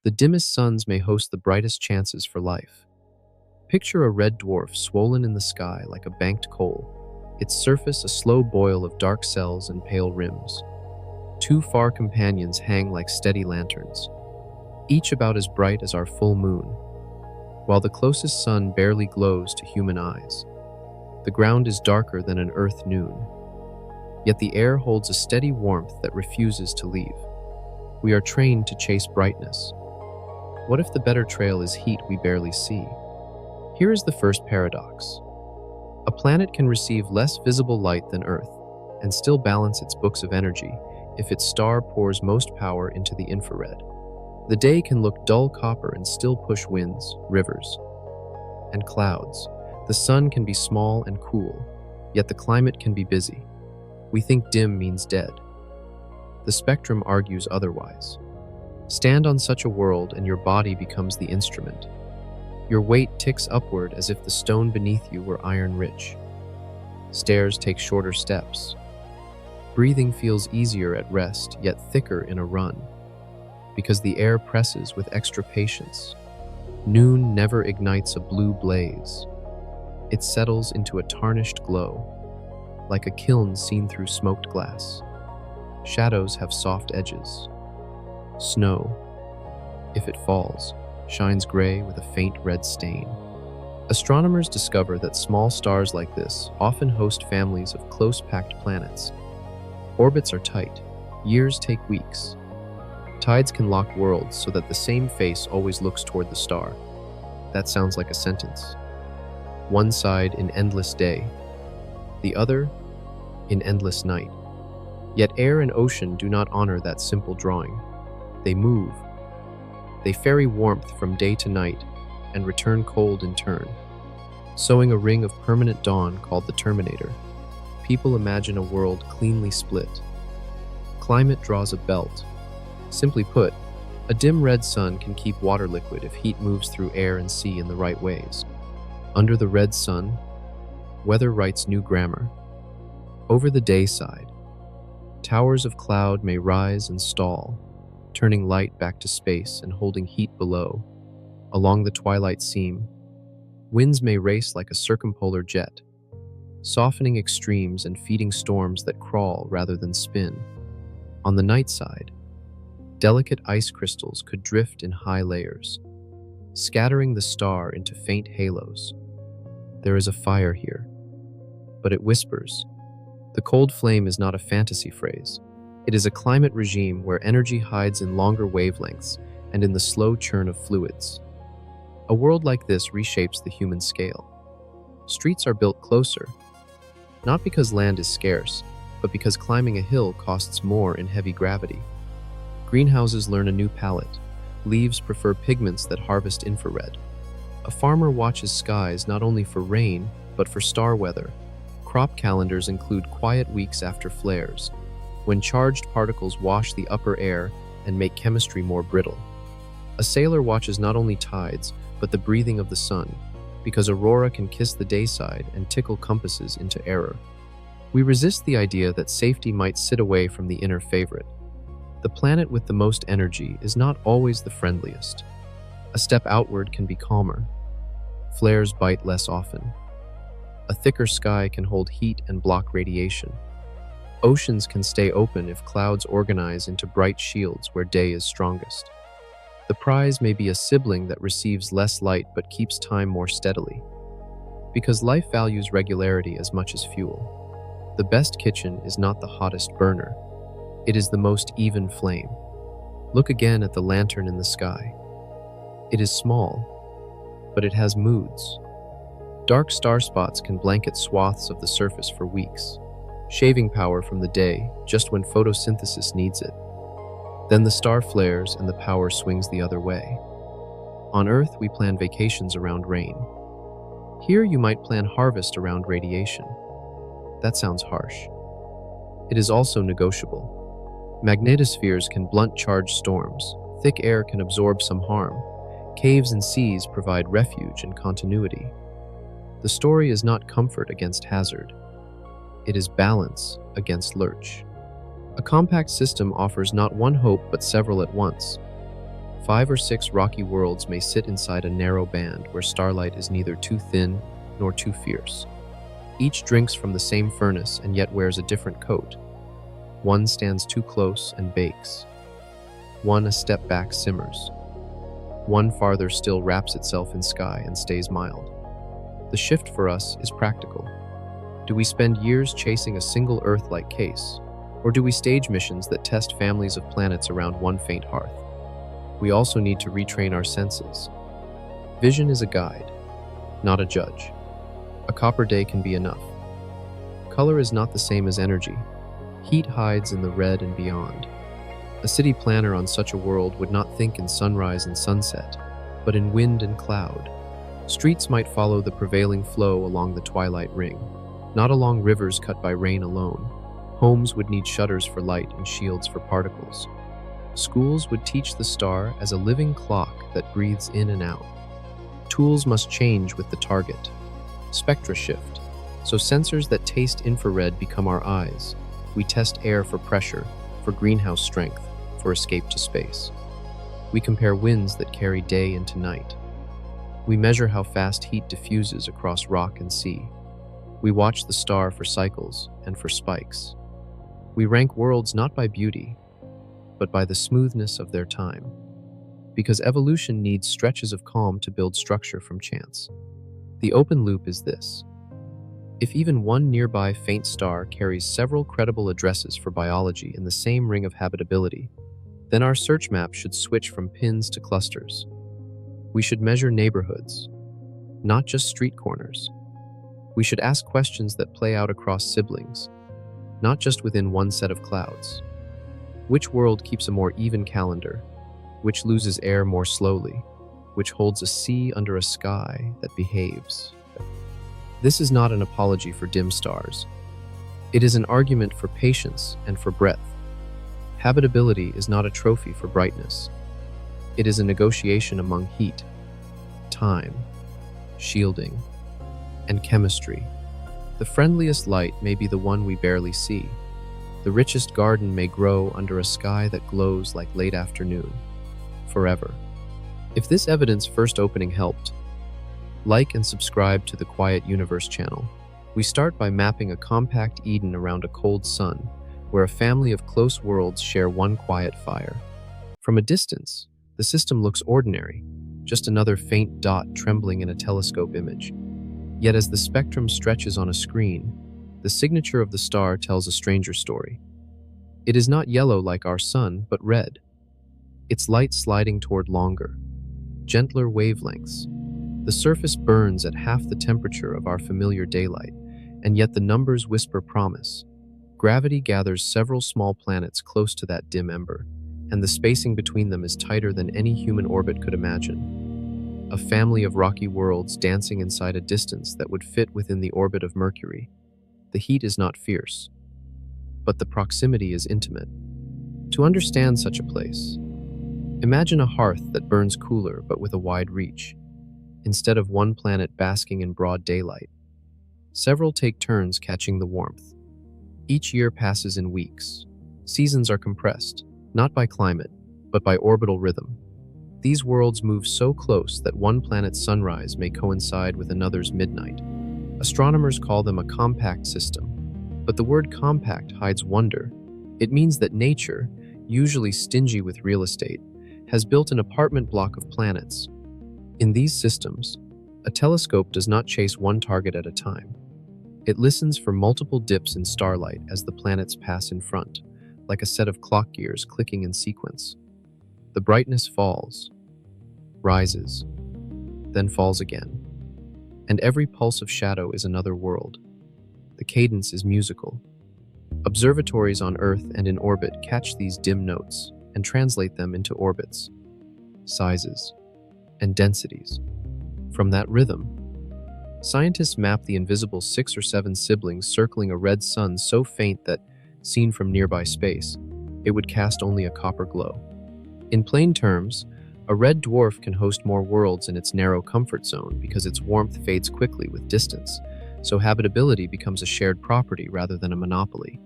The dimmest suns may host the brightest chances for life. Picture a red dwarf swollen in the sky like a banked coal, its surface a slow boil of dark cells and pale rims. Two far companions hang like steady lanterns, each about as bright as our full moon, while the closest sun barely glows to human eyes. The ground is darker than an Earth noon, yet the air holds a steady warmth that refuses to leave. We are trained to chase brightness. What if the better trail is heat we barely see? Here is the first paradox. A planet can receive less visible light than Earth and still balance its books of energy if its star pours most power into the infrared. The day can look dull copper and still push winds, rivers, and clouds. The sun can be small and cool, yet the climate can be busy. We think dim means dead. The spectrum argues otherwise. Stand on such a world and your body becomes the instrument. Your weight ticks upward as if the stone beneath you were iron-rich. Stairs take shorter steps. Breathing feels easier at rest, yet thicker in a run, because the air presses with extra patience. Noon never ignites a blue blaze. It settles into a tarnished glow, like a kiln seen through smoked glass. Shadows have soft edges. Snow, if it falls, shines gray with a faint red stain. Astronomers discover that small stars like this often host families of close-packed planets. Orbits are tight. Years take weeks. Tides can lock worlds so that the same face always looks toward the star. That sounds like a sentence. One side in endless day, the other in endless night. Yet air and ocean do not honor that simple drawing. They move. They ferry warmth from day to night and return cold in turn. Sewing a ring of permanent dawn called the Terminator, people imagine a world cleanly split. Climate draws a belt. Simply put, a dim red sun can keep water liquid if heat moves through air and sea in the right ways. Under the red sun, weather writes new grammar. Over the day side, towers of cloud may rise and stall, turning light back to space and holding heat below. Along the twilight seam, winds may race like a circumpolar jet, softening extremes and feeding storms that crawl rather than spin. On the night side, delicate ice crystals could drift in high layers, scattering the star into faint halos. There is a fire here, but it whispers. The cold flame is not a fantasy phrase. It is a climate regime where energy hides in longer wavelengths and in the slow churn of fluids. A world like this reshapes the human scale. Streets are built closer, not because land is scarce, but because climbing a hill costs more in heavy gravity. Greenhouses learn a new palette. Leaves prefer pigments that harvest infrared. A farmer watches skies not only for rain, but for star weather. Crop calendars include quiet weeks after flares, when charged particles wash the upper air and make chemistry more brittle. A sailor watches not only tides, but the breathing of the sun, because aurora can kiss the dayside and tickle compasses into error. We resist the idea that safety might sit away from the inner favorite. The planet with the most energy is not always the friendliest. A step outward can be calmer. Flares bite less often. A thicker sky can hold heat and block radiation. Oceans can stay open if clouds organize into bright shields where day is strongest. The prize may be a sibling that receives less light but keeps time more steadily. Because life values regularity as much as fuel. The best kitchen is not the hottest burner. It is the most even flame. Look again at the lantern in the sky. It is small, but it has moods. Dark star spots can blanket swaths of the surface for weeks, shaving power from the day just when photosynthesis needs it. Then the star flares and the power swings the other way. On Earth, we plan vacations around rain. Here, you might plan harvest around radiation. That sounds harsh. It is also negotiable. Magnetospheres can blunt charged storms. Thick air can absorb some harm. Caves and seas provide refuge and continuity. The story is not comfort against hazard. It is balance against lurch. A compact system offers not one hope but several at once. 5 or 6 rocky worlds may sit inside a narrow band where starlight is neither too thin nor too fierce. Each drinks from the same furnace and yet wears a different coat. One stands too close and bakes. One a step back simmers. One farther still wraps itself in sky and stays mild. The shift for us is practical. Do we spend years chasing a single Earth-like case, or do we stage missions that test families of planets around one faint hearth? We also need to retrain our senses. Vision is a guide, not a judge. A copper day can be enough. Color is not the same as energy. Heat hides in the red and beyond. A city planner on such a world would not think in sunrise and sunset, but in wind and cloud. Streets might follow the prevailing flow along the twilight ring, not along rivers cut by rain alone. Homes would need shutters for light and shields for particles. Schools would teach the star as a living clock that breathes in and out. Tools must change with the target. Spectra shift, so sensors that taste infrared become our eyes. We test air for pressure, for greenhouse strength, for escape to space. We compare winds that carry day into night. We measure how fast heat diffuses across rock and sea. We watch the star for cycles and for spikes. We rank worlds not by beauty, but by the smoothness of their time. Because evolution needs stretches of calm to build structure from chance. The open loop is this. If even one nearby faint star carries several credible addresses for biology in the same ring of habitability, then our search map should switch from pins to clusters. We should measure neighborhoods, not just street corners. We should ask questions that play out across siblings, not just within one set of clouds. Which world keeps a more even calendar? Which loses air more slowly? Which holds a sea under a sky that behaves? This is not an apology for dim stars. It is an argument for patience and for breadth. Habitability is not a trophy for brightness. It is a negotiation among heat, time, shielding, and chemistry. The friendliest light may be the one we barely see. The richest garden may grow under a sky that glows like late afternoon, forever. If this evidence first opening helped, like and subscribe to the Quiet Universe channel. We start by mapping a compact Eden around a cold sun, where a family of close worlds share one quiet fire. From a distance, the system looks ordinary, just another faint dot trembling in a telescope image. Yet as the spectrum stretches on a screen, the signature of the star tells a stranger story. It is not yellow like our sun, but red. Its light sliding toward longer, gentler wavelengths. The surface burns at half the temperature of our familiar daylight, and yet the numbers whisper promise. Gravity gathers several small planets close to that dim ember, and the spacing between them is tighter than any human orbit could imagine. A family of rocky worlds dancing inside a distance that would fit within the orbit of Mercury. The heat is not fierce, but the proximity is intimate. To understand such a place, imagine a hearth that burns cooler but with a wide reach. Instead of one planet basking in broad daylight, several take turns catching the warmth. Each year passes in weeks. Seasons are compressed, not by climate, but by orbital rhythm. These worlds move so close that one planet's sunrise may coincide with another's midnight. Astronomers call them a compact system, but the word compact hides wonder. It means that nature, usually stingy with real estate, has built an apartment block of planets. In these systems, a telescope does not chase one target at a time. It listens for multiple dips in starlight as the planets pass in front, like a set of clock gears clicking in sequence. The brightness falls, rises, then falls again, and every pulse of shadow is another world. The cadence is musical. Observatories on Earth and in orbit catch these dim notes and translate them into orbits, sizes, and densities. From that rhythm, scientists map the invisible 6 or 7 siblings circling a red sun so faint that, seen from nearby space, it would cast only a copper glow. In plain terms, a red dwarf can host more worlds in its narrow comfort zone because its warmth fades quickly with distance, so habitability becomes a shared property rather than a monopoly.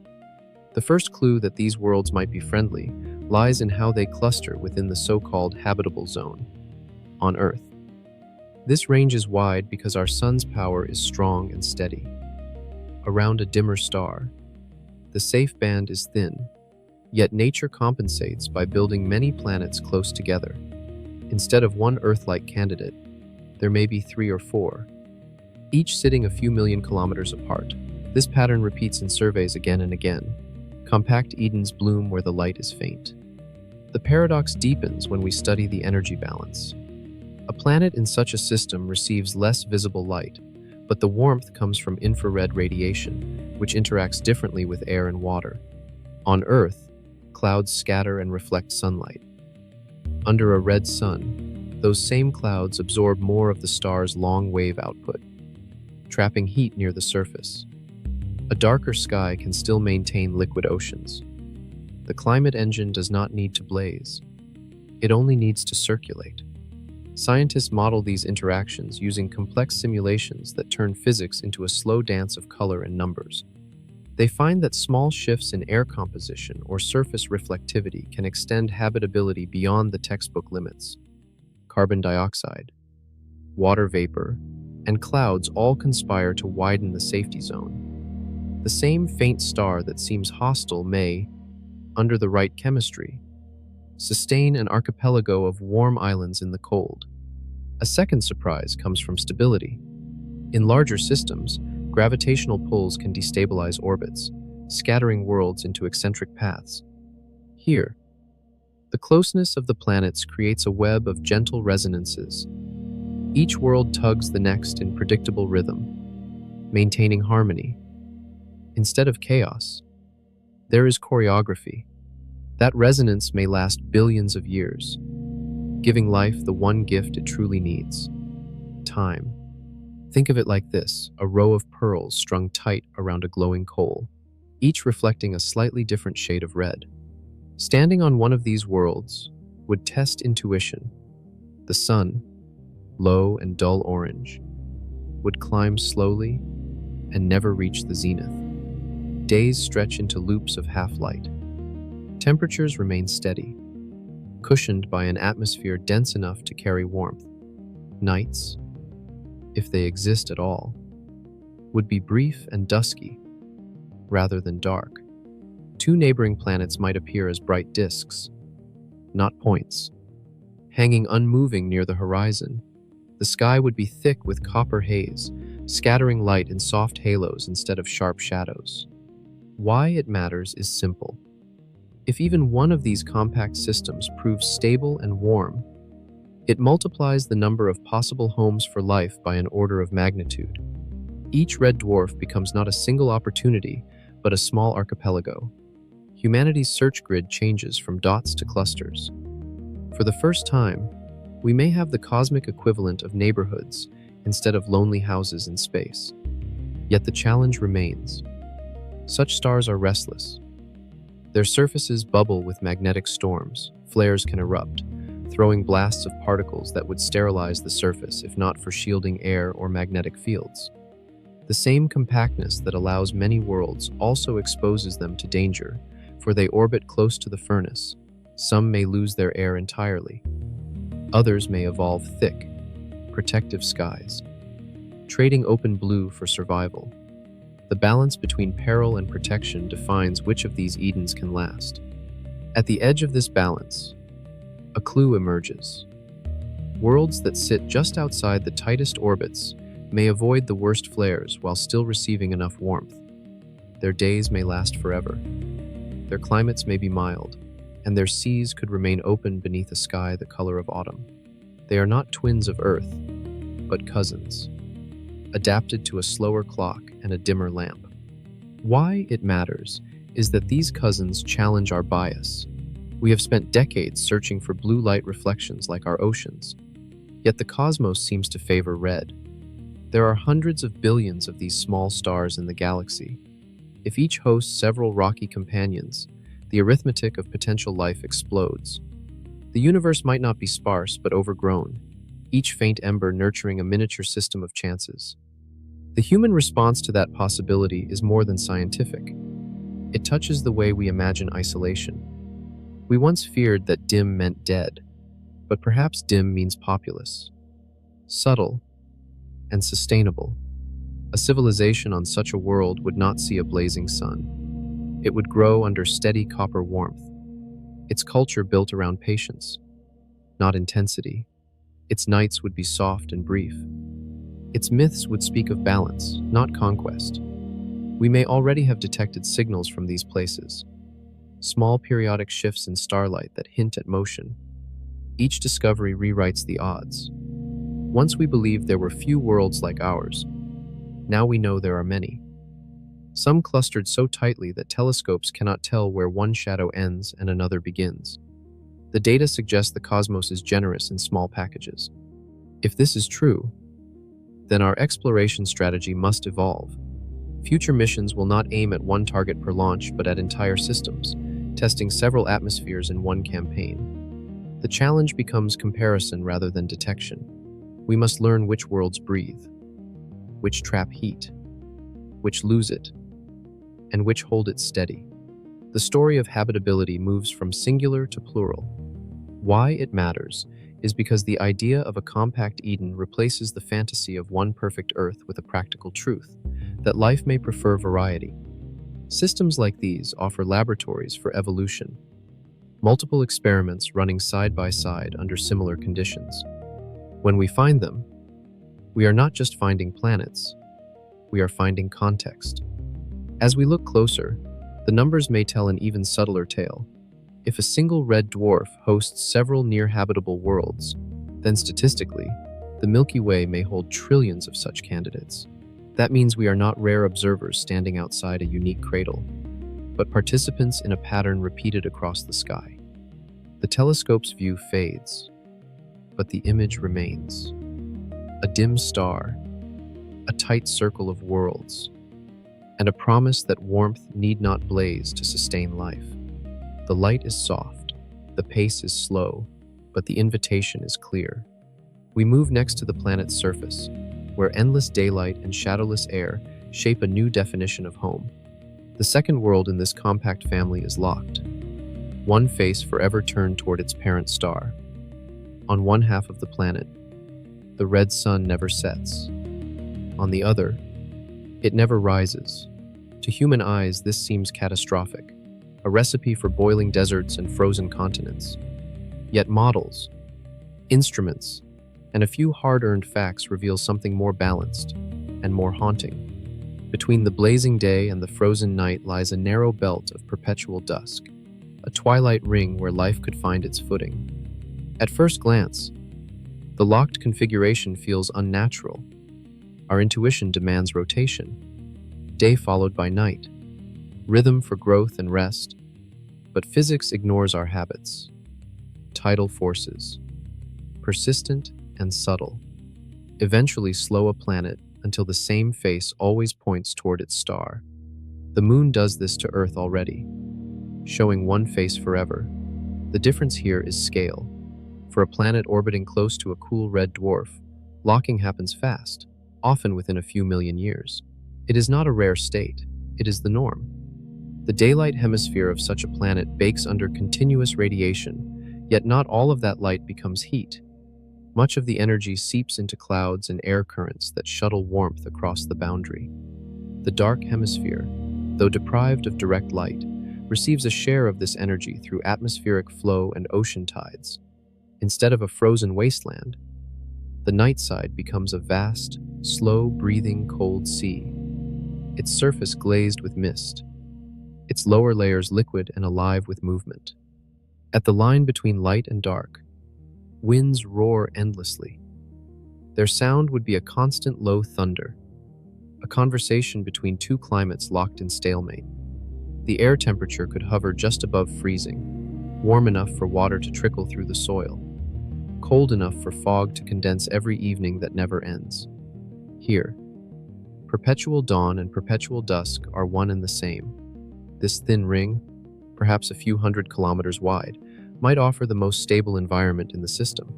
The first clue that these worlds might be friendly lies in how they cluster within the so-called habitable zone on Earth. This range is wide because our sun's power is strong and steady. Around a dimmer star, the safe band is thin, yet nature compensates by building many planets close together. Instead of one Earth-like candidate, there may be 3 or 4, each sitting a few million kilometers apart. This pattern repeats in surveys again and again. Compact Edens bloom where the light is faint. The paradox deepens when we study the energy balance. A planet in such a system receives less visible light, but the warmth comes from infrared radiation, which interacts differently with air and water. On Earth, clouds scatter and reflect sunlight. Under a red sun, those same clouds absorb more of the star's long-wave output, trapping heat near the surface. A darker sky can still maintain liquid oceans. The climate engine does not need to blaze. It only needs to circulate. Scientists model these interactions using complex simulations that turn physics into a slow dance of color and numbers. They find that small shifts in air composition or surface reflectivity can extend habitability beyond the textbook limits. Carbon dioxide, water vapor, and clouds all conspire to widen the safety zone. The same faint star that seems hostile may, under the right chemistry, sustain an archipelago of warm islands in the cold. A second surprise comes from stability. In larger systems, gravitational pulls can destabilize orbits, scattering worlds into eccentric paths. Here, the closeness of the planets creates a web of gentle resonances. Each world tugs the next in predictable rhythm, maintaining harmony. Instead of chaos, there is choreography. That resonance may last billions of years, giving life the one gift it truly needs: time. Think of it like this: a row of pearls strung tight around a glowing coal, each reflecting a slightly different shade of red. Standing on one of these worlds would test intuition. The sun, low and dull orange, would climb slowly and never reach the zenith. Days stretch into loops of half-light. Temperatures remain steady, cushioned by an atmosphere dense enough to carry warmth. Nights, if they exist at all, would be brief and dusky, rather than dark. 2 neighboring planets might appear as bright disks, not points. Hanging unmoving near the horizon, the sky would be thick with copper haze, scattering light in soft halos instead of sharp shadows. Why it matters is simple. If even one of these compact systems proves stable and warm, it multiplies the number of possible homes for life by an order of magnitude. Each red dwarf becomes not a single opportunity, but a small archipelago. Humanity's search grid changes from dots to clusters. For the first time, we may have the cosmic equivalent of neighborhoods instead of lonely houses in space. Yet the challenge remains. Such stars are restless. Their surfaces bubble with magnetic storms. Flares can erupt, throwing blasts of particles that would sterilize the surface if not for shielding air or magnetic fields. The same compactness that allows many worlds also exposes them to danger, for they orbit close to the furnace. Some may lose their air entirely. Others may evolve thick, protective skies, trading open blue for survival. The balance between peril and protection defines which of these Edens can last. At the edge of this balance, a clue emerges. Worlds that sit just outside the tightest orbits may avoid the worst flares while still receiving enough warmth. Their days may last forever. Their climates may be mild, and their seas could remain open beneath a sky the color of autumn. They are not twins of Earth, but cousins, adapted to a slower clock and a dimmer lamp. Why it matters is that these cousins challenge our bias. We have spent decades searching for blue light reflections like our oceans, yet the cosmos seems to favor red. There are hundreds of billions of these small stars in the galaxy. If each hosts several rocky companions, the arithmetic of potential life explodes. The universe might not be sparse, but overgrown, each faint ember nurturing a miniature system of chances. The human response to that possibility is more than scientific. It touches the way we imagine isolation. We once feared that dim meant dead, but perhaps dim means populous, subtle, and sustainable. A civilization on such a world would not see a blazing sun. It would grow under steady copper warmth. Its culture built around patience, not intensity. Its nights would be soft and brief. Its myths would speak of balance, not conquest. We may already have detected signals from these places, small periodic shifts in starlight that hint at motion. Each discovery rewrites the odds. Once we believed there were few worlds like ours. Now we know there are many. Some clustered so tightly that telescopes cannot tell where one shadow ends and another begins. The data suggests the cosmos is generous in small packages. If this is true, then our exploration strategy must evolve. Future missions will not aim at one target per launch, but at entire systems, testing several atmospheres in one campaign. The challenge becomes comparison rather than detection. We must learn which worlds breathe, which trap heat, which lose it, and which hold it steady. The story of habitability moves from singular to plural. Why it matters is because the idea of a compact Eden replaces the fantasy of one perfect Earth with a practical truth, that life may prefer variety. Systems like these offer laboratories for evolution, multiple experiments running side by side under similar conditions. When we find them, we are not just finding planets, we are finding context. As we look closer, the numbers may tell an even subtler tale. If a single red dwarf hosts several near-habitable worlds, then statistically, the Milky Way may hold trillions of such candidates. That means we are not rare observers standing outside a unique cradle, but participants in a pattern repeated across the sky. The telescope's view fades, but the image remains. A dim star, a tight circle of worlds, and a promise that warmth need not blaze to sustain life. The light is soft, the pace is slow, but the invitation is clear. We move next to the planet's surface, where endless daylight and shadowless air shape a new definition of home. The second world in this compact family is locked, one face forever turned toward its parent star. On one half of the planet, the red sun never sets. On the other, it never rises. To human eyes, this seems catastrophic, a recipe for boiling deserts and frozen continents. Yet models, instruments, and a few hard-earned facts reveal something more balanced and more haunting. Between the blazing day and the frozen night lies a narrow belt of perpetual dusk, a twilight ring where life could find its footing. At first glance, the locked configuration feels unnatural. Our intuition demands rotation, day followed by night, rhythm for growth and rest, but physics ignores our habits. Tidal forces, persistent and subtle, eventually slow a planet until the same face always points toward its star. The moon does this to Earth already, showing one face forever. The difference here is scale. For a planet orbiting close to a cool red dwarf, locking happens fast, often within a few million years. It is not a rare state, it is the norm. The daylight hemisphere of such a planet bakes under continuous radiation, yet not all of that light becomes heat. Much of the energy seeps into clouds and air currents that shuttle warmth across the boundary. The dark hemisphere, though deprived of direct light, receives a share of this energy through atmospheric flow and ocean tides. Instead of a frozen wasteland, the night side becomes a vast, slow-breathing cold sea, its surface glazed with mist, its lower layers liquid and alive with movement. At the line between light and dark, winds roar endlessly. Their sound would be a constant low thunder, a conversation between two climates locked in stalemate. The air temperature could hover just above freezing, warm enough for water to trickle through the soil, cold enough for fog to condense every evening that never ends. Here, perpetual dawn and perpetual dusk are one and the same. This thin ring, perhaps a few hundred kilometers wide, might offer the most stable environment in the system.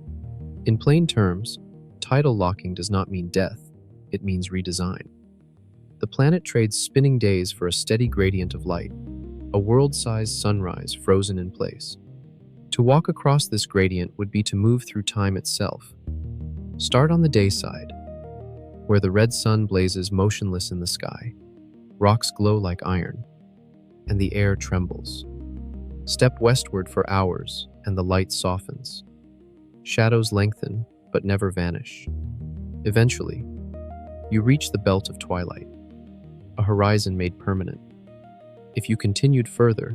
In plain terms, tidal locking does not mean death, it means redesign. The planet trades spinning days for a steady gradient of light, a world-sized sunrise frozen in place. To walk across this gradient would be to move through time itself. Start on the day side, where the red sun blazes motionless in the sky, rocks glow like iron, and the air trembles. Step westward for hours, and the light softens. Shadows lengthen, but never vanish. Eventually, you reach the belt of twilight, a horizon made permanent. If you continued further,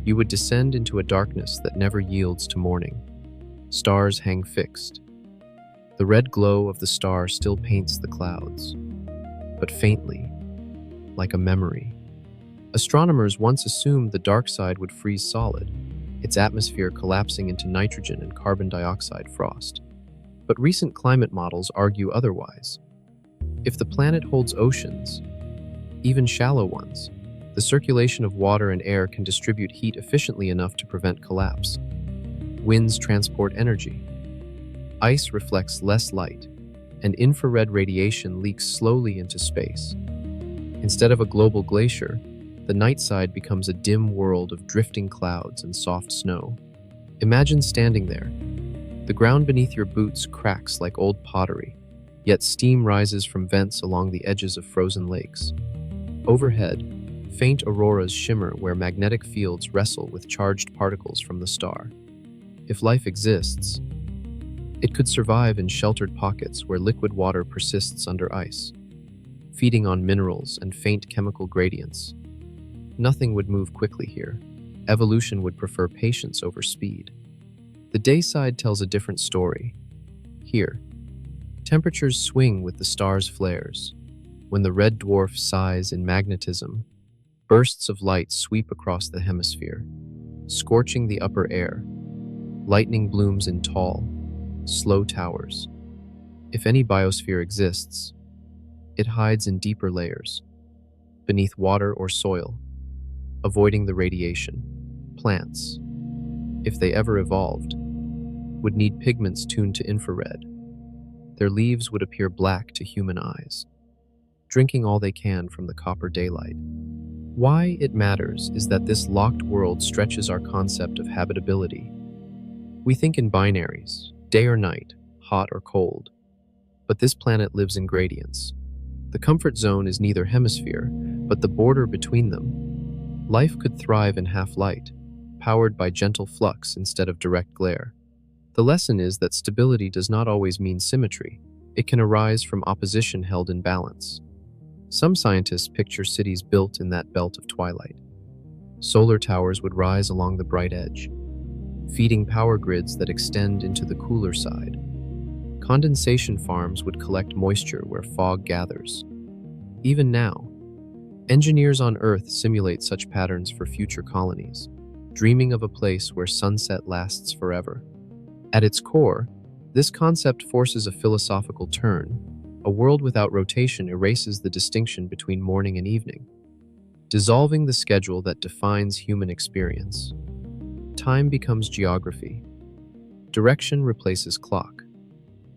you would descend into a darkness that never yields to morning. Stars hang fixed. The red glow of the star still paints the clouds, but faintly, like a memory. Astronomers once assumed the dark side would freeze solid, its atmosphere collapsing into nitrogen and carbon dioxide frost. But recent climate models argue otherwise. If the planet holds oceans, even shallow ones, the circulation of water and air can distribute heat efficiently enough to prevent collapse. Winds transport energy. Ice reflects less light, and infrared radiation leaks slowly into space. Instead of a global glacier, the night side becomes a dim world of drifting clouds and soft snow. Imagine standing there. The ground beneath your boots cracks like old pottery, yet steam rises from vents along the edges of frozen lakes. Overhead, faint auroras shimmer where magnetic fields wrestle with charged particles from the star. If life exists, it could survive in sheltered pockets where liquid water persists under ice, feeding on minerals and faint chemical gradients. Nothing would move quickly here. Evolution would prefer patience over speed. The day side tells a different story. Here, temperatures swing with the star's flares. When the red dwarf sighs in magnetism, bursts of light sweep across the hemisphere, scorching the upper air. Lightning blooms in tall, slow towers. If any biosphere exists, it hides in deeper layers, beneath water or soil, avoiding the radiation. Plants, if they ever evolved, would need pigments tuned to infrared. Their leaves would appear black to human eyes, drinking all they can from the copper daylight. Why it matters is that this locked world stretches our concept of habitability. We think in binaries, day or night, hot or cold. But this planet lives in gradients. The comfort zone is neither hemisphere, but the border between them. Life could thrive in half-light, powered by gentle flux instead of direct glare. The lesson is that stability does not always mean symmetry. It can arise from opposition held in balance. Some scientists picture cities built in that belt of twilight. Solar towers would rise along the bright edge, feeding power grids that extend into the cooler side. Condensation farms would collect moisture where fog gathers. Even now, engineers on Earth simulate such patterns for future colonies, dreaming of a place where sunset lasts forever. At its core, this concept forces a philosophical turn. A world without rotation erases the distinction between morning and evening, dissolving the schedule that defines human experience. Time becomes geography. Direction replaces clock.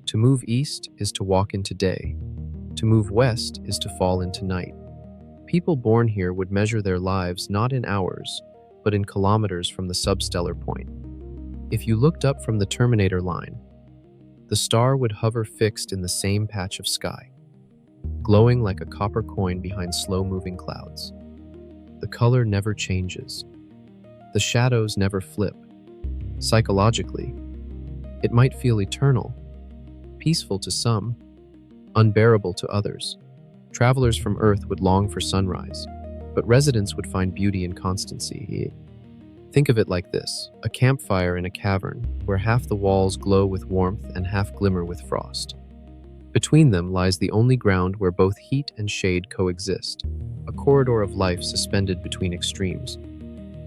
To move east is to walk into day. To move west is to fall into night. People born here would measure their lives not in hours, but in kilometers from the substellar point. If you looked up from the Terminator line, the star would hover fixed in the same patch of sky, glowing like a copper coin behind slow-moving clouds. The color never changes. The shadows never flip. Psychologically, it might feel eternal, peaceful to some, unbearable to others. Travelers from Earth would long for sunrise, but residents would find beauty in constancy. Think of it like this: a campfire in a cavern where half the walls glow with warmth and half glimmer with frost. Between them lies the only ground where both heat and shade coexist, a corridor of life suspended between extremes.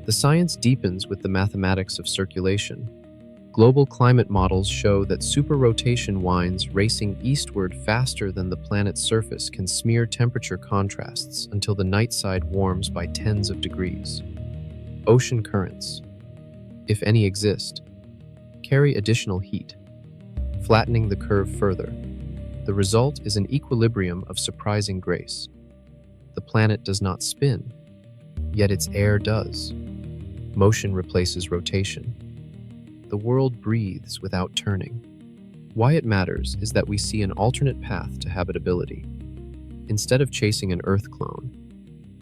The science deepens with the mathematics of circulation. Global climate models show that superrotation winds racing eastward faster than the planet's surface can smear temperature contrasts until the night side warms by tens of degrees. Ocean currents, if any exist, carry additional heat, flattening the curve further. The result is an equilibrium of surprising grace. The planet does not spin, yet its air does. Motion replaces rotation. the world breathes without turning. Why it matters is that we see an alternate path to habitability. Instead of chasing an Earth clone,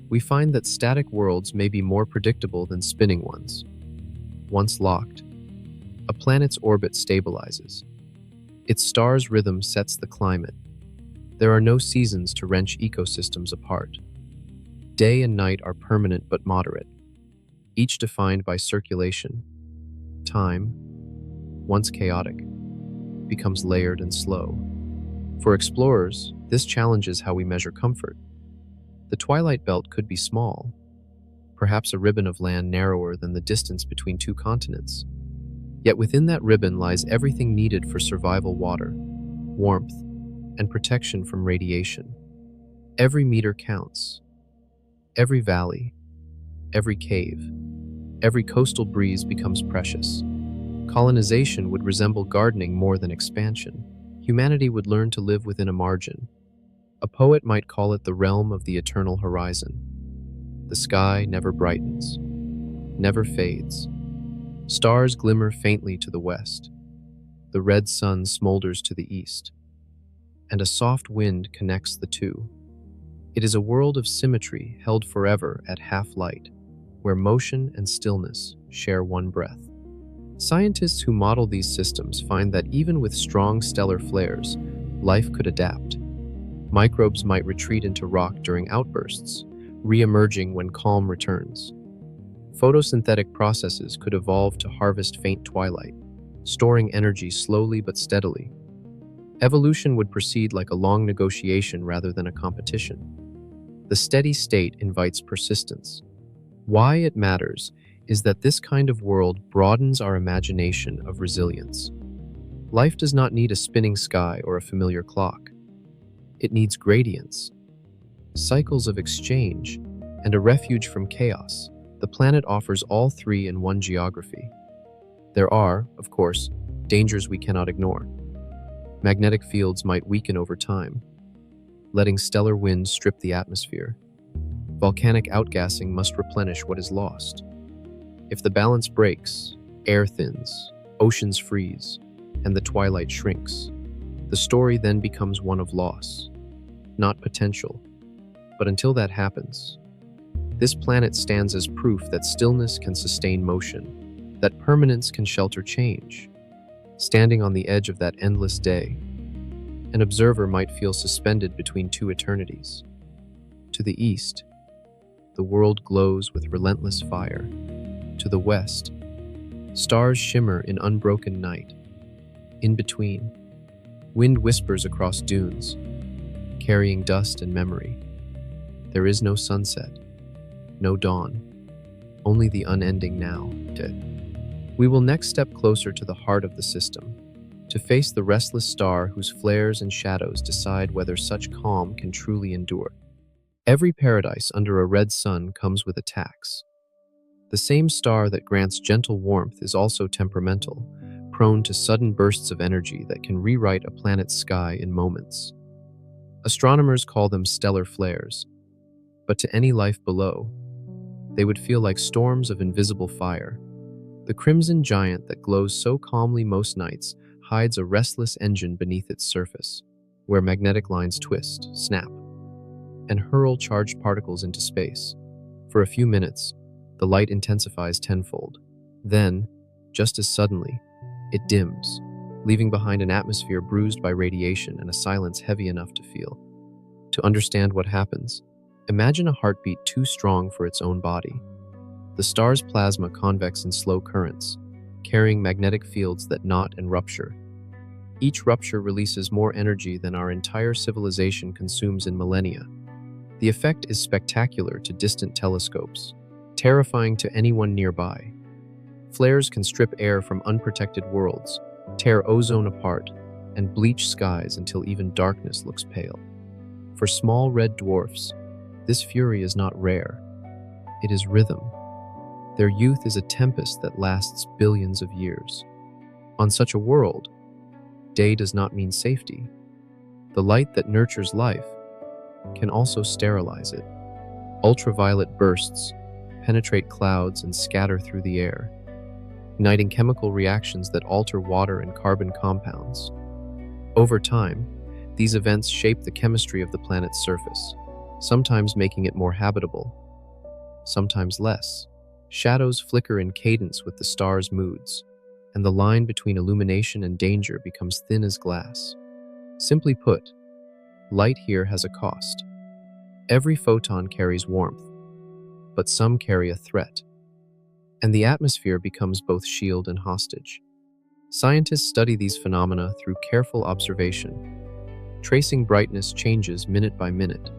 we find that static worlds may be more predictable than spinning ones. Once locked, a planet's orbit stabilizes. Its star's rhythm sets the climate. There are no seasons to wrench ecosystems apart. Day and night are permanent but moderate, each defined by circulation. Time, once chaotic, becomes layered and slow. For explorers, this challenges how we measure comfort. The twilight belt could be small, perhaps a ribbon of land narrower than the distance between two continents. Yet within that ribbon lies everything needed for survival: water, warmth, and protection from radiation. Every meter counts. Every valley, every cave, every coastal breeze becomes precious. Colonization would resemble gardening more than expansion. Humanity would learn to live within a margin. A poet might call it the realm of the eternal horizon. The sky never brightens, never fades. Stars glimmer faintly to the west. The red sun smolders to the east, and a soft wind connects the two. It is a world of symmetry held forever at half light, where motion and stillness share one breath. Scientists who model these systems find that even with strong stellar flares, life could adapt. Microbes might retreat into rock during outbursts, re-emerging when calm returns. Photosynthetic processes could evolve to harvest faint twilight, storing energy slowly but steadily. Evolution would proceed like a long negotiation rather than a competition. The steady state invites persistence. Why it matters is that this kind of world broadens our imagination of resilience. Life does not need a spinning sky or a familiar clock. It needs gradients, cycles of exchange, and a refuge from chaos. The planet offers all three in one geography. There are, of course, dangers we cannot ignore. Magnetic fields might weaken over time, letting stellar winds strip the atmosphere. Volcanic outgassing must replenish what is lost. If the balance breaks, air thins, oceans freeze, and the twilight shrinks. The story then becomes one of loss, not potential. But until that happens, this planet stands as proof that stillness can sustain motion, that permanence can shelter change. Standing on the edge of that endless day, an observer might feel suspended between two eternities. To the east, the world glows with relentless fire. To the west, stars shimmer in unbroken night. In between, wind whispers across dunes, carrying dust and memory. There is no sunset, no dawn, only the unending now. We will next step closer to the heart of the system, to face the restless star whose flares and shadows decide whether such calm can truly endure. Every paradise under a red sun comes with a tax. The same star that grants gentle warmth is also temperamental, prone to sudden bursts of energy that can rewrite a planet's sky in moments. Astronomers call them stellar flares, but to any life below, they would feel like storms of invisible fire. The crimson giant that glows so calmly most nights hides a restless engine beneath its surface, where magnetic lines twist, snap, and hurl charged particles into space. For a few minutes, the light intensifies tenfold. Then, just as suddenly, it dims, leaving behind an atmosphere bruised by radiation and a silence heavy enough to feel. To understand what happens, imagine a heartbeat too strong for its own body. The star's plasma convex in slow currents, carrying magnetic fields that knot and rupture. Each rupture releases more energy than our entire civilization consumes in millennia. The effect is spectacular to distant telescopes, terrifying to anyone nearby. Flares can strip air from unprotected worlds, tear ozone apart, and bleach skies until even darkness looks pale. For small red dwarfs, this fury is not rare. It is rhythm. Their youth is a tempest that lasts billions of years. On such a world, day does not mean safety. The light that nurtures life can also sterilize it. Ultraviolet bursts penetrate clouds and scatter through the air, igniting chemical reactions that alter water and carbon compounds. Over time, these events shape the chemistry of the planet's surface, sometimes making it more habitable, sometimes less. Shadows flicker in cadence with the stars' moods, and the line between illumination and danger becomes thin as glass. Simply put, light here has a cost. Every photon carries warmth, but some carry a threat, and the atmosphere becomes both shield and hostage. Scientists study these phenomena through careful observation, tracing brightness changes minute by minute.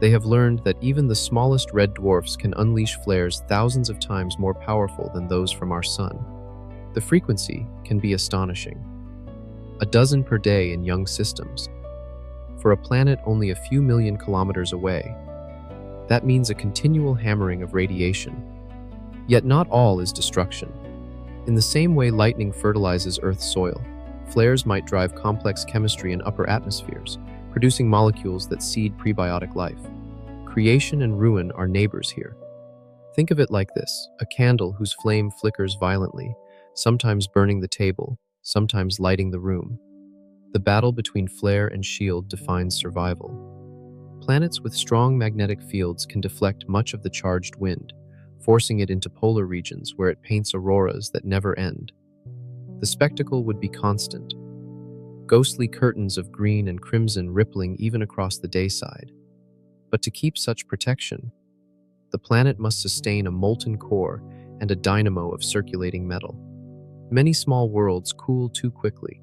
They have learned that even the smallest red dwarfs can unleash flares thousands of times more powerful than those from our sun. The frequency can be astonishing. A dozen per day in young systems. For a planet only a few million kilometers away, that means a continual hammering of radiation. Yet not all is destruction. In the same way lightning fertilizes Earth's soil, flares might drive complex chemistry in upper atmospheres, producing molecules that seed prebiotic life. Creation and ruin are neighbors here. Think of it like this: a candle whose flame flickers violently, sometimes burning the table, sometimes lighting the room. The battle between flare and shield defines survival. Planets with strong magnetic fields can deflect much of the charged wind, forcing it into polar regions where it paints auroras that never end. The spectacle would be constant, ghostly curtains of green and crimson rippling even across the dayside. But to keep such protection, the planet must sustain a molten core and a dynamo of circulating metal. Many small worlds cool too quickly.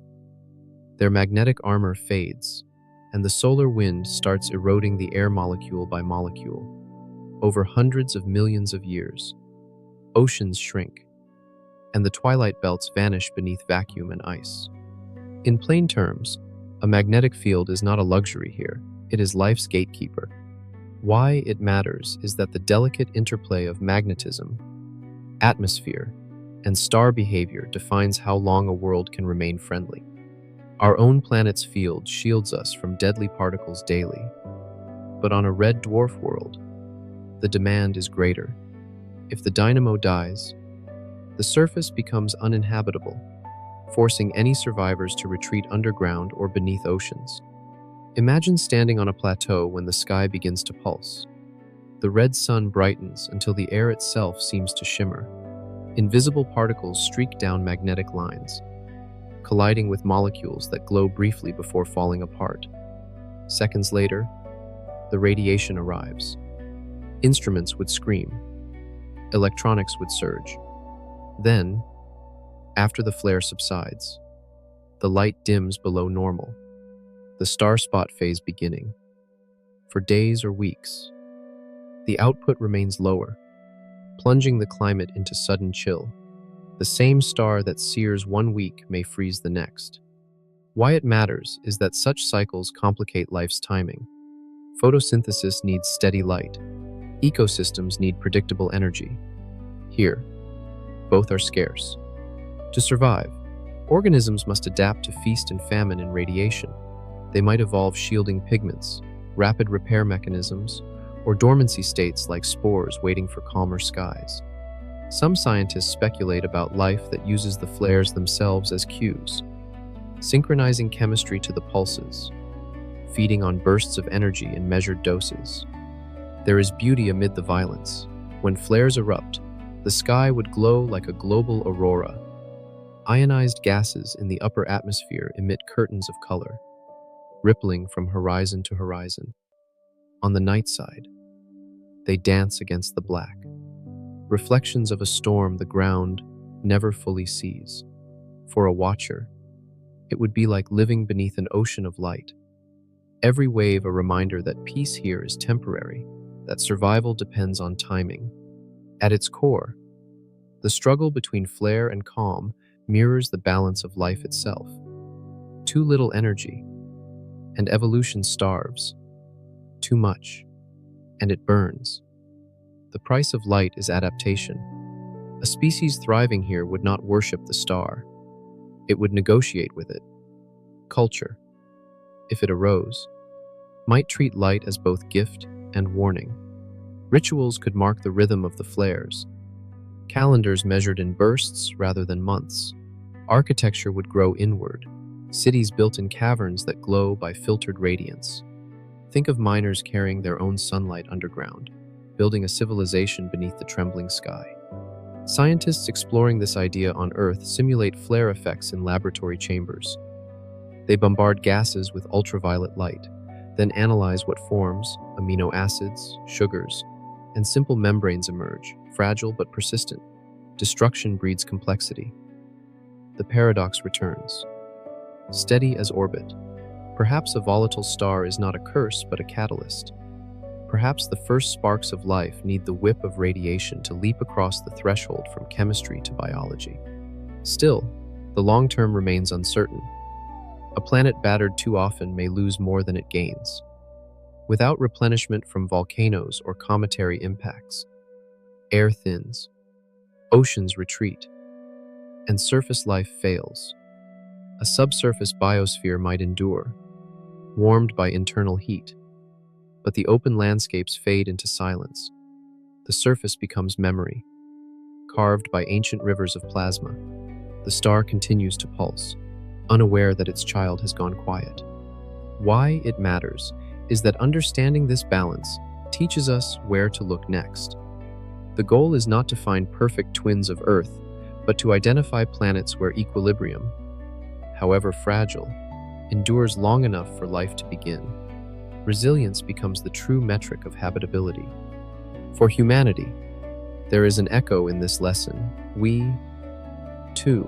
Their magnetic armor fades, and the solar wind starts eroding the air molecule by molecule. Over hundreds of millions of years, oceans shrink, and the twilight belts vanish beneath vacuum and ice. In plain terms, a magnetic field is not a luxury here, it is life's gatekeeper. Why it matters is that the delicate interplay of magnetism, atmosphere, and star behavior defines how long a world can remain friendly. Our own planet's field shields us from deadly particles daily, but on a red dwarf world, the demand is greater. If the dynamo dies, the surface becomes uninhabitable, forcing any survivors to retreat underground or beneath oceans. Imagine standing on a plateau when the sky begins to pulse. The red sun brightens until the air itself seems to shimmer. Invisible particles streak down magnetic lines, colliding with molecules that glow briefly before falling apart. Seconds later, the radiation arrives. Instruments would scream. Electronics would surge. Then, after the flare subsides, the light dims below normal, the star spot phase beginning. For days or weeks, the output remains lower, plunging the climate into sudden chill. The same star that sears one week may freeze the next. Why it matters is that such cycles complicate life's timing. Photosynthesis needs steady light. Ecosystems need predictable energy. Here, both are scarce. To survive, organisms must adapt to feast and famine and radiation. They might evolve shielding pigments, rapid repair mechanisms, or dormancy states like spores waiting for calmer skies. Some scientists speculate about life that uses the flares themselves as cues, synchronizing chemistry to the pulses, feeding on bursts of energy in measured doses. There is beauty amid the violence. When flares erupt, the sky would glow like a global aurora. Ionized gases in the upper atmosphere emit curtains of color, rippling from horizon to horizon. On the night side, they dance against the black, reflections of a storm the ground never fully sees. For a watcher, it would be like living beneath an ocean of light. Every wave a reminder that peace here is temporary, that survival depends on timing. At its core, the struggle between flare and calm mirrors the balance of life itself. Too little energy, and evolution starves. Too much, and it burns. The price of light is adaptation. A species thriving here would not worship the star. It would negotiate with it. Culture, if it arose, might treat light as both gift and warning. Rituals could mark the rhythm of the flares, Calendars measured in bursts rather than months. Architecture would grow inward, cities built in caverns that glow by filtered radiance. Think of miners carrying their own sunlight underground, building a civilization beneath the trembling sky. Scientists exploring this idea on Earth simulate flare effects in laboratory chambers. They bombard gases with ultraviolet light, then analyze what forms, amino acids, sugars, and simple membranes emerge, fragile but persistent. Destruction breeds complexity. The paradox returns. Steady as orbit. Perhaps a volatile star is not a curse but a catalyst. Perhaps the first sparks of life need the whip of radiation to leap across the threshold from chemistry to biology. Still, the long term remains uncertain. A planet battered too often may lose more than it gains. Without replenishment from volcanoes or cometary impacts, air thins, oceans retreat, and surface life fails. A subsurface biosphere might endure, warmed by internal heat, but the open landscapes fade into silence. The surface becomes memory, carved by ancient rivers of plasma. The star continues to pulse, unaware that its child has gone quiet. Why it matters is that understanding this balance teaches us where to look next. The goal is not to find perfect twins of Earth, but to identify planets where equilibrium, however fragile, endures long enough for life to begin. Resilience becomes the true metric of habitability. For humanity, there is an echo in this lesson. We, too,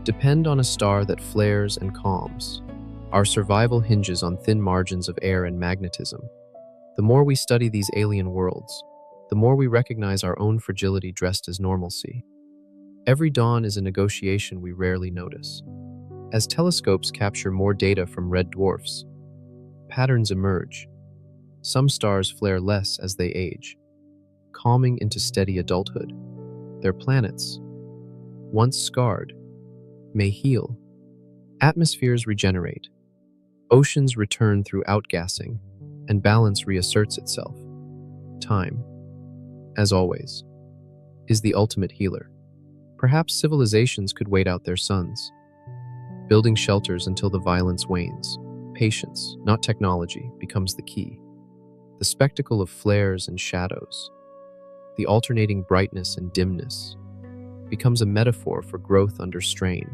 depend on a star that flares and calms. Our survival hinges on thin margins of air and magnetism. The more we study these alien worlds, the more we recognize our own fragility dressed as normalcy. Every dawn is a negotiation we rarely notice. As telescopes capture more data from red dwarfs, patterns emerge. Some stars flare less as they age, calming into steady adulthood. Their planets, once scarred, may heal. Atmospheres regenerate. Oceans return through outgassing, and balance reasserts itself. Time, as always, is the ultimate healer. Perhaps civilizations could wait out their suns, building shelters until the violence wanes. Patience, not technology, becomes the key. The spectacle of flares and shadows, the alternating brightness and dimness, becomes a metaphor for growth under strain.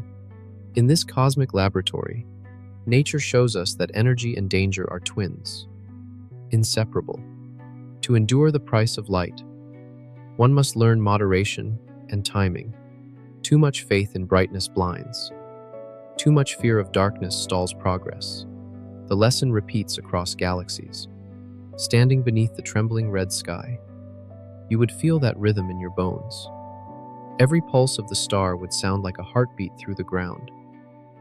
In this cosmic laboratory, nature shows us that energy and danger are twins, inseparable. To endure the price of light, one must learn moderation and timing. Too much faith in brightness blinds. Too much fear of darkness stalls progress. The lesson repeats across galaxies. Standing beneath the trembling red sky, you would feel that rhythm in your bones. Every pulse of the star would sound like a heartbeat through the ground.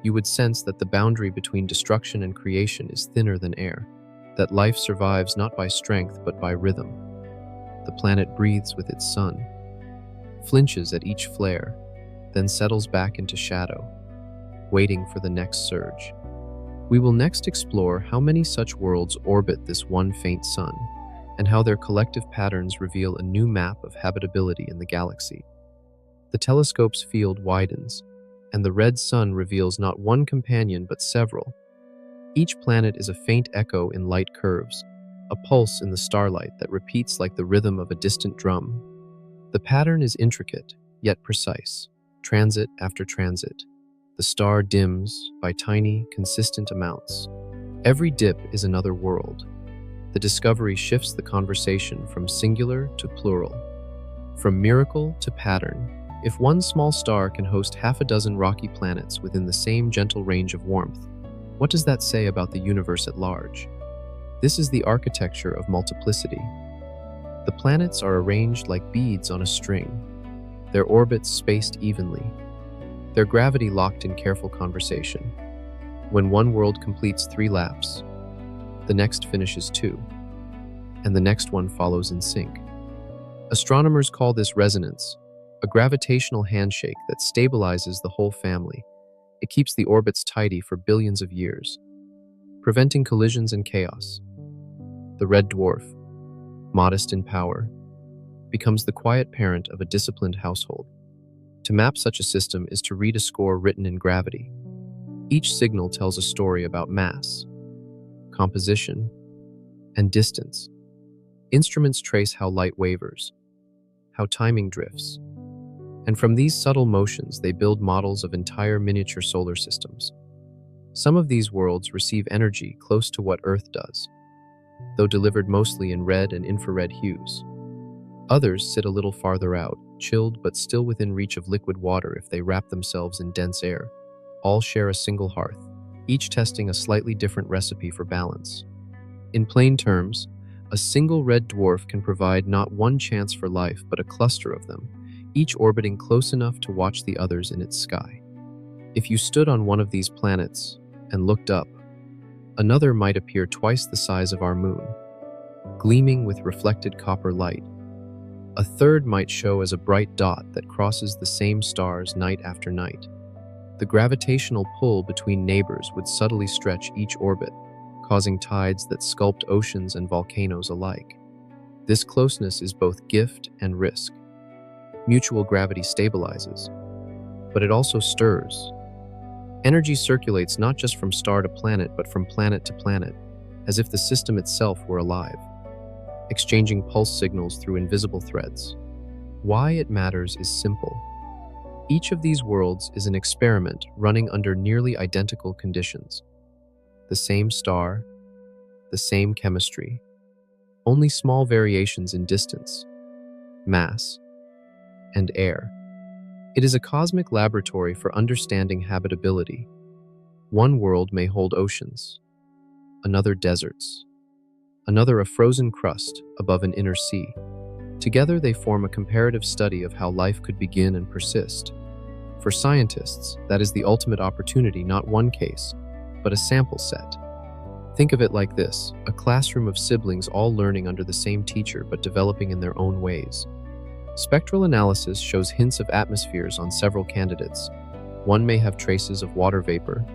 You would sense that the boundary between destruction and creation is thinner than air, that life survives not by strength but by rhythm. The planet breathes with its sun, flinches at each flare, then settles back into shadow, waiting for the next surge. We will next explore how many such worlds orbit this one faint sun, and how their collective patterns reveal a new map of habitability in the galaxy. The telescope's field widens, and the red sun reveals not one companion but several. Each planet is a faint echo in light curves, a pulse in the starlight that repeats like the rhythm of a distant drum. The pattern is intricate, yet precise, transit after transit. The star dims by tiny, consistent amounts. Every dip is another world. The discovery shifts the conversation from singular to plural, from miracle to pattern. If one small star can host half a dozen rocky planets within the same gentle range of warmth, what does that say about the universe at large? This is the architecture of multiplicity. The planets are arranged like beads on a string, their orbits spaced evenly, their gravity locked in careful conversation. When one world completes 3 laps, the next finishes 2, and the next one follows in sync. Astronomers call this resonance, a gravitational handshake that stabilizes the whole family. It keeps the orbits tidy for billions of years, preventing collisions and chaos. The red dwarf, modest in power, becomes the quiet parent of a disciplined household. To map such a system is to read a score written in gravity. Each signal tells a story about mass, composition, and distance. Instruments trace how light wavers, how timing drifts, and from these subtle motions they build models of entire miniature solar systems. Some of these worlds receive energy close to what Earth does, though delivered mostly in red and infrared hues. Others sit a little farther out, chilled but still within reach of liquid water if they wrap themselves in dense air. All share a single hearth, each testing a slightly different recipe for balance. In plain terms, a single red dwarf can provide not one chance for life, but a cluster of them, each orbiting close enough to watch the others in its sky. If you stood on one of these planets and looked up, another might appear twice the size of our moon, gleaming with reflected copper light. A third might show as a bright dot that crosses the same stars night after night. The gravitational pull between neighbors would subtly stretch each orbit, causing tides that sculpt oceans and volcanoes alike. This closeness is both gift and risk. Mutual gravity stabilizes, but it also stirs. Energy circulates not just from star to planet, but from planet to planet, as if the system itself were alive, exchanging pulse signals through invisible threads. Why it matters is simple. Each of these worlds is an experiment running under nearly identical conditions. The same star, the same chemistry, only small variations in distance, mass, and air. It is a cosmic laboratory for understanding habitability. One world may hold oceans, another deserts, another a frozen crust above an inner sea. Together they form a comparative study of how life could begin and persist. For scientists, that is the ultimate opportunity, not one case, but a sample set. Think of it like this: a classroom of siblings all learning under the same teacher but developing in their own ways. Spectral analysis shows hints of atmospheres on several candidates. One may have traces of water vapor,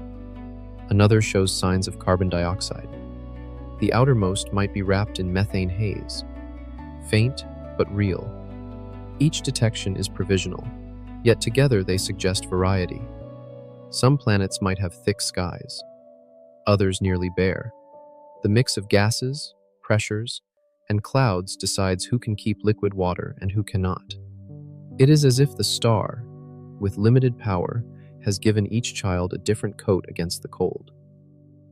another shows signs of carbon dioxide. The outermost might be wrapped in methane haze, faint but real. Each detection is provisional, yet together they suggest variety. Some planets might have thick skies, others nearly bare. The mix of gases, pressures, and clouds decides who can keep liquid water and who cannot. It is as if the star, with limited power, has given each child a different coat against the cold.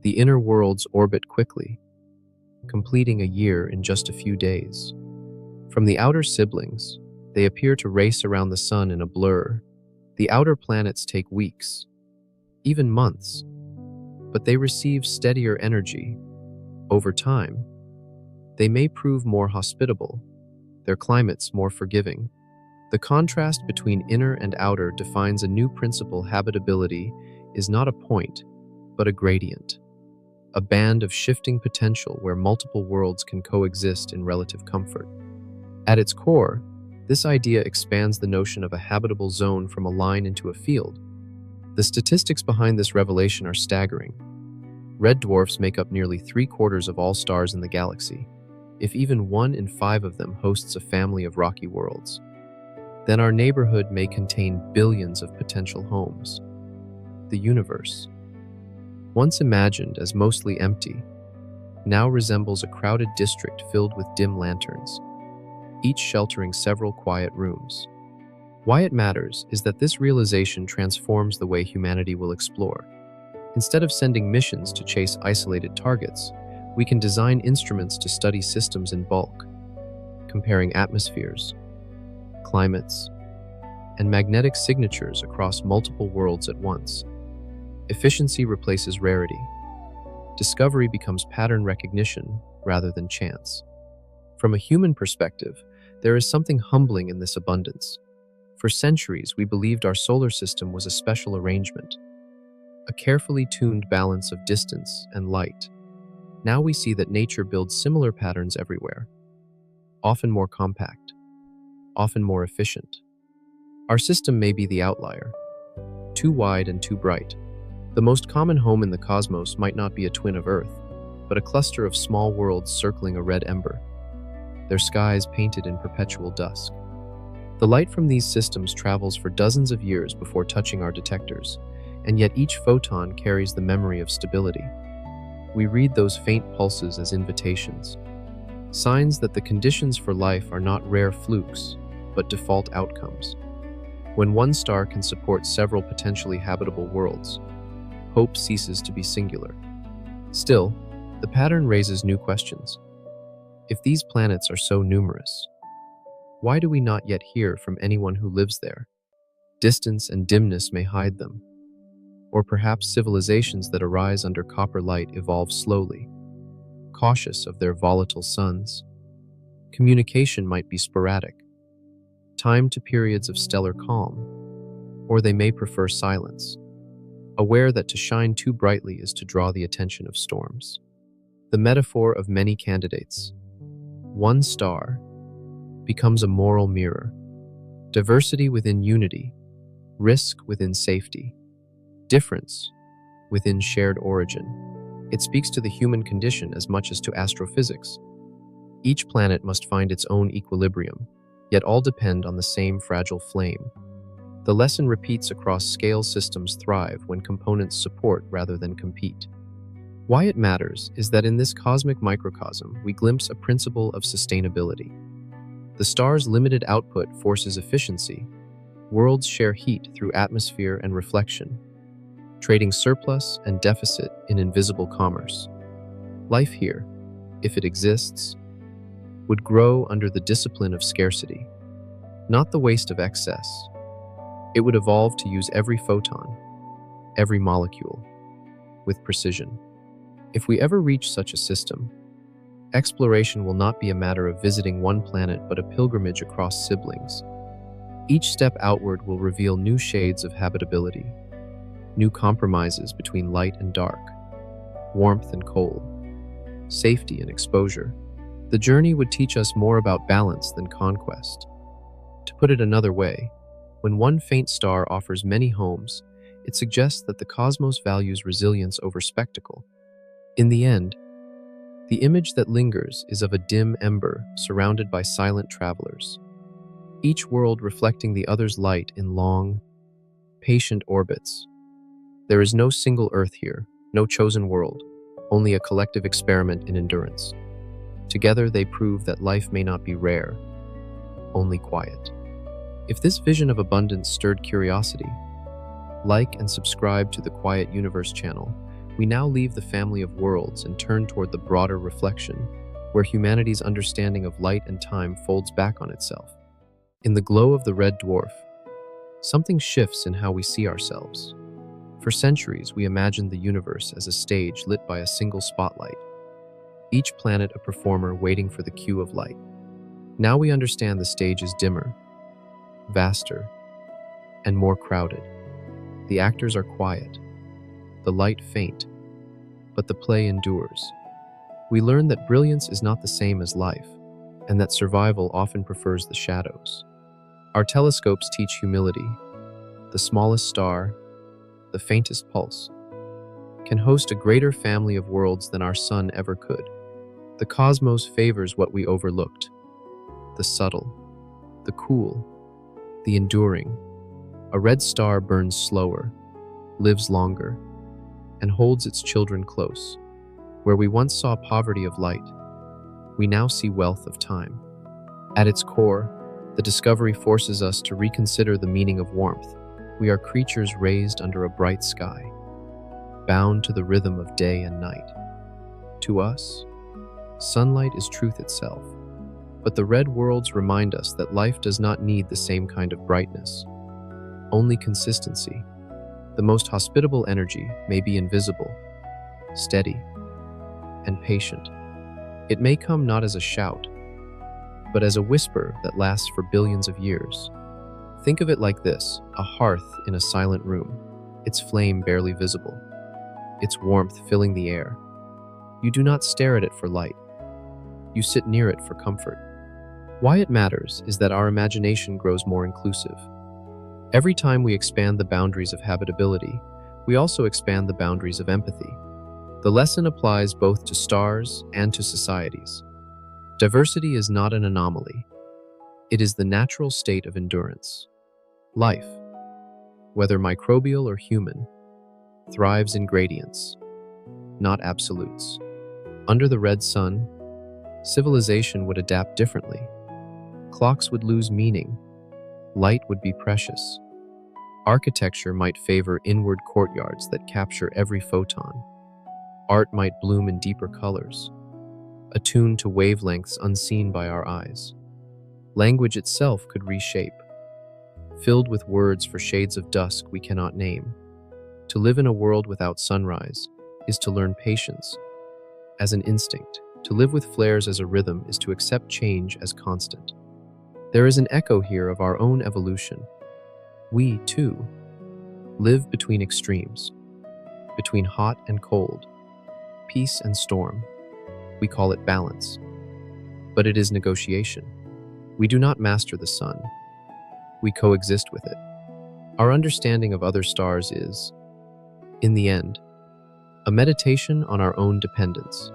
The inner worlds orbit quickly, completing a year in just a few days. From the outer siblings, they appear to race around the sun in a blur. The outer planets take weeks, even months, but they receive steadier energy. Over time, they may prove more hospitable, their climates more forgiving. The contrast between inner and outer defines a new principle. Habitability is not a point, but a gradient, a band of shifting potential where multiple worlds can coexist in relative comfort. At its core, this idea expands the notion of a habitable zone from a line into a field. The statistics behind this revelation are staggering. Red dwarfs make up nearly 3/4 of all stars in the galaxy. If even 1 in 5 of them hosts a family of rocky worlds, then our neighborhood may contain billions of potential homes. The universe, once imagined as mostly empty, now resembles a crowded district filled with dim lanterns, each sheltering several quiet rooms. Why it matters is that this realization transforms the way humanity will explore. Instead of sending missions to chase isolated targets, we can design instruments to study systems in bulk, comparing atmospheres, climates, and magnetic signatures across multiple worlds at once. Efficiency replaces rarity. Discovery becomes pattern recognition rather than chance. From a human perspective, there is something humbling in this abundance. For centuries, we believed our solar system was a special arrangement, a carefully tuned balance of distance and light. Now we see that nature builds similar patterns everywhere, often more compact, often more efficient. Our system may be the outlier, too wide and too bright. The most common home in the cosmos might not be a twin of Earth, but a cluster of small worlds circling a red ember. their skies painted in perpetual dusk. The light from these systems travels for dozens of years before touching our detectors, and yet each photon carries the memory of stability. We read those faint pulses as invitations, signs that the conditions for life are not rare flukes, but default outcomes. When one star can support several potentially habitable worlds, hope ceases to be singular. Still, the pattern raises new questions. If these planets are so numerous, why do we not yet hear from anyone who lives there? Distance and dimness may hide them. Or perhaps civilizations that arise under copper light evolve slowly, cautious of their volatile suns. Communication might be sporadic, timed to periods of stellar calm, or they may prefer silence, aware that to shine too brightly is to draw the attention of storms. The metaphor of many candidates. One star becomes a moral mirror. Diversity within unity, risk within safety, difference within shared origin. It speaks to the human condition as much as to astrophysics. Each planet must find its own equilibrium, yet all depend on the same fragile flame. The lesson repeats across scale systems thrive when components support rather than compete. Why it matters is that in this cosmic microcosm, we glimpse a principle of sustainability. The star's limited output forces efficiency. Worlds share heat through atmosphere and reflection, trading surplus and deficit in invisible commerce. Life here, if it exists, would grow under the discipline of scarcity, not the waste of excess. It would evolve to use every photon, every molecule, with precision. If we ever reach such a system, exploration will not be a matter of visiting one planet but a pilgrimage across siblings. Each step outward will reveal new shades of habitability, new compromises between light and dark, warmth and cold, safety and exposure. The journey would teach us more about balance than conquest. To put it another way, when one faint star offers many homes, it suggests that the cosmos values resilience over spectacle. In the end, the image that lingers is of a dim ember surrounded by silent travelers, each world reflecting the other's light in long, patient orbits. There is no single Earth here, no chosen world, only a collective experiment in endurance. Together they prove that life may not be rare, only quiet. If this vision of abundance stirred curiosity, like and subscribe to the Quiet Universe channel. We now leave the family of worlds and turn toward the broader reflection, where humanity's understanding of light and time folds back on itself. In the glow of the red dwarf, something shifts in how we see ourselves. For centuries, we imagined the universe as a stage lit by a single spotlight, each planet a performer waiting for the cue of light. Now we understand the stage is dimmer, vaster, and more crowded. The actors are quiet, the light faint, but the play endures. We learn that brilliance is not the same as life, and that survival often prefers the shadows. Our telescopes teach humility. The smallest star, the faintest pulse, can host a greater family of worlds than our sun ever could. The cosmos favors what we overlooked: the subtle, the cool, the enduring. A red star burns slower, lives longer, and holds its children close. Where we once saw poverty of light, we now see wealth of time. At its core, the discovery forces us to reconsider the meaning of warmth. We are creatures raised under a bright sky, bound to the rhythm of day and night. To us, sunlight is truth itself, but the red worlds remind us that life does not need the same kind of brightness, only consistency. The most hospitable energy may be invisible, steady, and patient. It may come not as a shout, but as a whisper that lasts for billions of years. Think of it like this: a hearth in a silent room, its flame barely visible, its warmth filling the air. You do not stare at it for light. You sit near it for comfort. Why it matters is that our imagination grows more inclusive. Every time we expand the boundaries of habitability, we also expand the boundaries of empathy. The lesson applies both to stars and to societies. Diversity is not an anomaly. It is the natural state of endurance. Life, whether microbial or human, thrives in gradients, not absolutes. Under the red sun, civilization would adapt differently. Clocks would lose meaning. Light would be precious. Architecture might favor inward courtyards that capture every photon. Art might bloom in deeper colors, attuned to wavelengths unseen by our eyes. Language itself could reshape, filled with words for shades of dusk we cannot name. To live in a world without sunrise is to learn patience as an instinct. To live with flares as a rhythm is to accept change as constant. There is an echo here of our own evolution. We, too, live between extremes, between hot and cold, peace and storm. We call it balance. But it is negotiation. We do not master the sun. We coexist with it. Our understanding of other stars is, in the end, a meditation on our own dependence.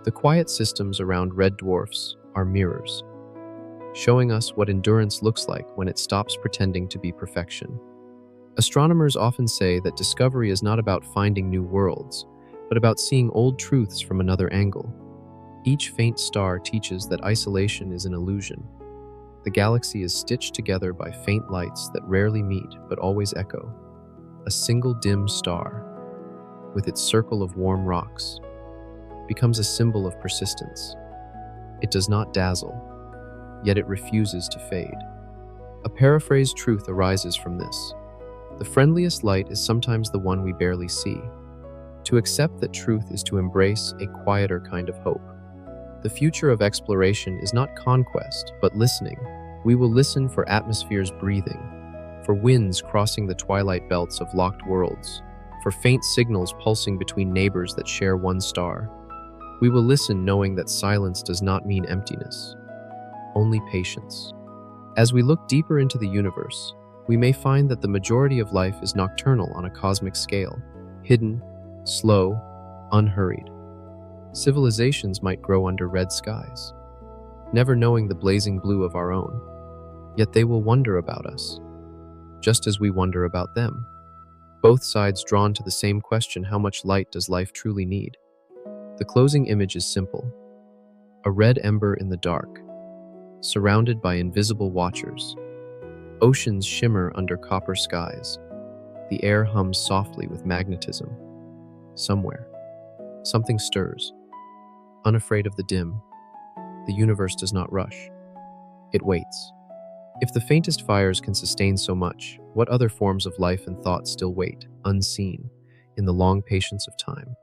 The quiet systems around red dwarfs are mirrors, showing us what endurance looks like when it stops pretending to be perfection. Astronomers often say that discovery is not about finding new worlds, but about seeing old truths from another angle. Each faint star teaches that isolation is an illusion. The galaxy is stitched together by faint lights that rarely meet but always echo. A single dim star, with its circle of warm rocks, becomes a symbol of persistence. It does not dazzle, yet it refuses to fade. A paraphrased truth arises from this. The friendliest light is sometimes the one we barely see. To accept that truth is to embrace a quieter kind of hope. The future of exploration is not conquest, but listening. We will listen for atmospheres breathing, for winds crossing the twilight belts of locked worlds, for faint signals pulsing between neighbors that share one star. We will listen knowing that silence does not mean emptiness, only patience. As we look deeper into the universe, we may find that the majority of life is nocturnal on a cosmic scale, hidden, slow, unhurried. Civilizations might grow under red skies, never knowing the blazing blue of our own. Yet they will wonder about us, just as we wonder about them. Both sides drawn to the same question: how much light does life truly need? The closing image is simple: a red ember in the dark, surrounded by invisible watchers. Oceans shimmer under copper skies. The air hums softly with magnetism. Somewhere, something stirs. Unafraid of the dim, the universe does not rush. It waits. If the faintest fires can sustain so much, what other forms of life and thought still wait, unseen, in the long patience of time?